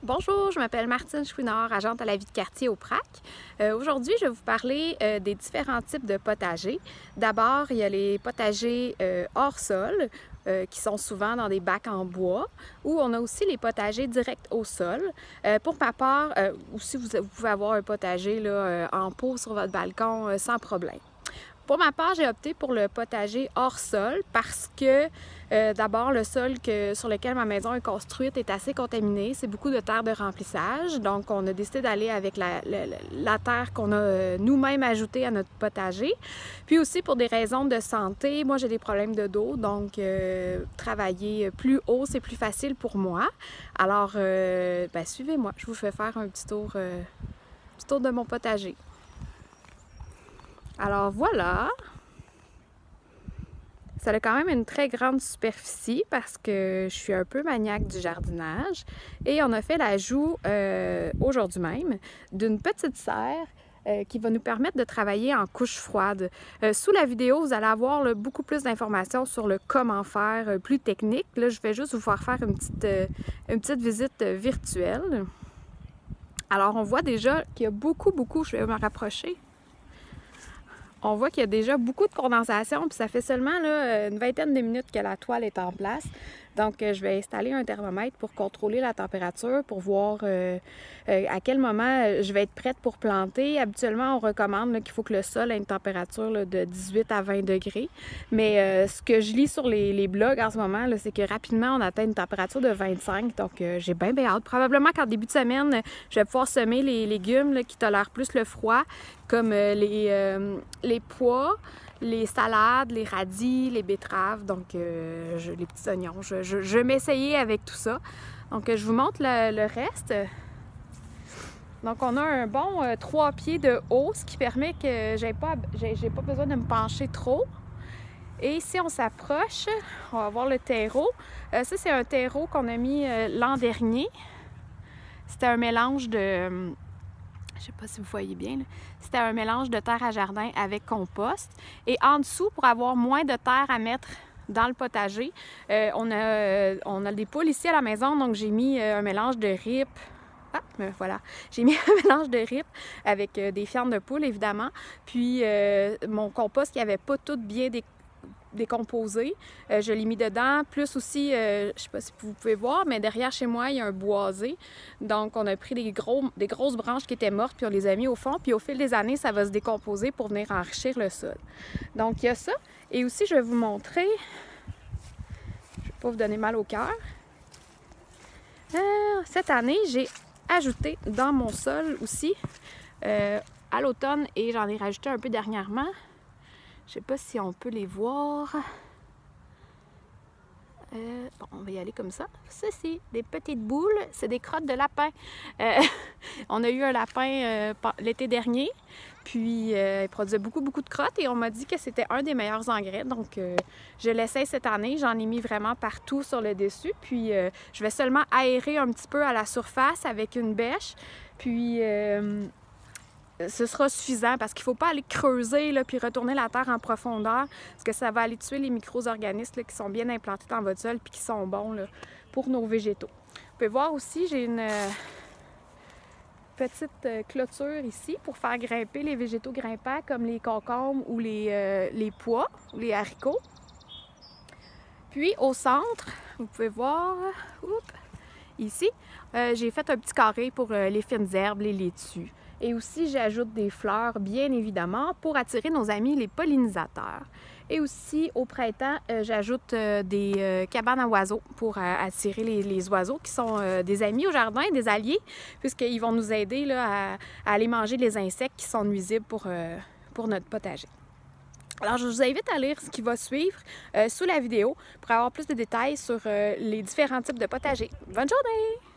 Bonjour, je m'appelle Martine Chouinard, agente à la vie de quartier au PRAC. Aujourd'hui, je vais vous parler des différents types de potagers. D'abord, il y a les potagers hors sol, qui sont souvent dans des bacs en bois, ou on a aussi les potagers directs au sol. Pour ma part, aussi vous pouvez avoir un potager là, en pot sur votre balcon sans problème. Pour ma part, j'ai opté pour le potager hors sol parce que d'abord, le sol sur lequel ma maison est construite est assez contaminé. C'est beaucoup de terre de remplissage. Donc, on a décidé d'aller avec la terre qu'on a nous-mêmes ajoutée à notre potager. Puis aussi, pour des raisons de santé, moi, j'ai des problèmes de dos. Donc, travailler plus haut, c'est plus facile pour moi. Alors, suivez-moi. Je vous fais faire un petit tour de mon potager. Alors voilà, ça a quand même une très grande superficie parce que je suis un peu maniaque du jardinage et on a fait l'ajout aujourd'hui même d'une petite serre qui va nous permettre de travailler en couche froide. Sous la vidéo, vous allez avoir là, beaucoup plus d'informations sur le comment faire plus technique. Là, je vais juste vous faire une petite visite virtuelle. Alors, on voit déjà qu'il y a beaucoup, je vais me rapprocher. On voit qu'il y a déjà beaucoup de condensation, puis ça fait seulement là, une vingtaine de minutes que la toile est en place. Donc, je vais installer un thermomètre pour contrôler la température, pour voir à quel moment je vais être prête pour planter. Habituellement, on recommande qu'il faut que le sol ait une température là, de 18 à 20 degrés. Mais ce que je lis sur les blogs en ce moment, c'est que rapidement, on atteint une température de 25. Donc, j'ai bien hâte. Probablement qu'en début de semaine, je vais pouvoir semer les légumes là, qui tolèrent plus le froid, comme les pois, les salades, les radis, les betteraves, donc les petits oignons. Je vais m'essayer avec tout ça. Donc, je vous montre le reste. Donc, on a un bon 3 pieds de haut, ce qui permet que j'ai pas besoin de me pencher trop. Et si on s'approche, on va voir le terreau. Ça, c'est un terreau qu'on a mis l'an dernier. C'était un mélange de... je ne sais pas si vous voyez bien, c'était un mélange de terre à jardin avec compost. Et en dessous, pour avoir moins de terre à mettre dans le potager, on a des poules ici à la maison, donc j'ai mis un mélange de ripes. Ah, voilà. J'ai mis un mélange de ripes avec des fientes de poule, évidemment. Puis mon compost qui n'avait pas tout bien décomposé, je l'ai mis dedans, plus aussi, je ne sais pas si vous pouvez voir, mais derrière chez moi, il y a un boisé. Donc, on a pris des grosses branches qui étaient mortes, puis on les a mis au fond, puis au fil des années, ça va se décomposer pour venir enrichir le sol. Donc, il y a ça. Et aussi, je vais vous montrer, je ne vais pas vous donner mal au cœur. Cette année, j'ai ajouté dans mon sol aussi, à l'automne, et j'en ai rajouté un peu dernièrement. Je ne sais pas si on peut les voir. Bon, on va y aller comme ça. Ça, c'est des petites boules. C'est des crottes de lapin. On a eu un lapin l'été dernier. Puis, il produisait beaucoup de crottes. Et on m'a dit que c'était un des meilleurs engrais. Donc, je l'essaie cette année. J'en ai mis vraiment partout sur le dessus. Puis, je vais seulement aérer un petit peu à la surface avec une bêche. Puis... ce sera suffisant parce qu'il ne faut pas aller creuser là, puis retourner la terre en profondeur parce que ça va aller tuer les micro-organismes là, qui sont bien implantés dans votre sol puis qui sont bons là, pour nos végétaux. Vous pouvez voir aussi, j'ai une petite clôture ici pour faire grimper les végétaux grimpants comme les concombres ou les pois ou les haricots. Puis au centre, vous pouvez voir, ici, j'ai fait un petit carré pour les fines herbes, les laitues. Et aussi, j'ajoute des fleurs, bien évidemment, pour attirer nos amis les pollinisateurs. Et aussi, au printemps, j'ajoute des cabanes à oiseaux pour attirer les oiseaux qui sont des amis au jardin, des alliés, puisqu'ils vont nous aider là, à aller manger les insectes qui sont nuisibles pour notre potager. Alors, je vous invite à lire ce qui va suivre sous la vidéo pour avoir plus de détails sur les différents types de potagers. Bonne journée!